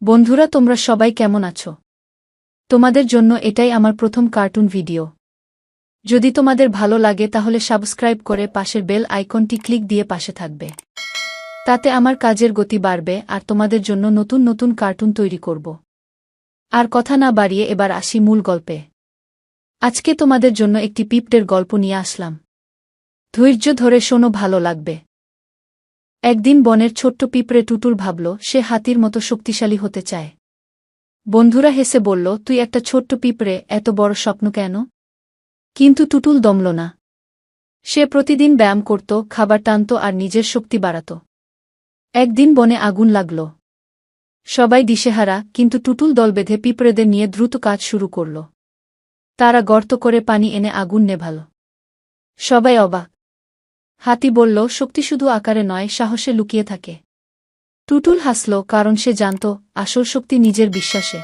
বন্ধুরা, তোমরা সবাই কেমন আছো? তোমাদের জন্য এটাই আমার প্রথম কার্টুন ভিডিও। যদি তোমাদের ভালো লাগে তাহলে সাবস্ক্রাইব করে পাশের বেল আইকনটি ক্লিক দিয়ে পাশে থাকবে। তাতে আমার কাজের গতি বাড়বে আর তোমাদের জন্য নতুন নতুন কার্টুন তৈরি করব। আর কথা না বাড়িয়ে এবার আসি মূল গল্পে। আজকে তোমাদের জন্য একটি পিঁপড়ের গল্প নিয়ে আসলাম। ধৈর্য ধরে শোনো, ভালো লাগবে। একদিন বনের ছোট্ট পিঁপড়ে টুটুল ভাবল সে হাতির মতো শক্তিশালী হতে চায়। বন্ধুরা হেসে বলল, তুই একটা ছোট্ট পিঁপড়ে, এত বড় স্বপ্ন কেন? কিন্তু টুটুল দমল না। সে প্রতিদিন ব্যায়াম করত, খাবার টানত আর নিজের শক্তি বাড়াত। একদিন বনে আগুন লাগল। সবাই দিশেহারা, কিন্তু টুটুল দল বেঁধে পিঁপড়েদের নিয়ে দ্রুত কাজ শুরু করল। তারা গর্ত করে পানি এনে আগুন নেভাল। সবাই অবাক। হাতি বলল, শক্তি শুধু আকারে নয়, সাহসে লুকিয়ে থাকে। টুটুল হাসল, কারণ সে জানত আসল শক্তি নিজের বিশ্বাসে।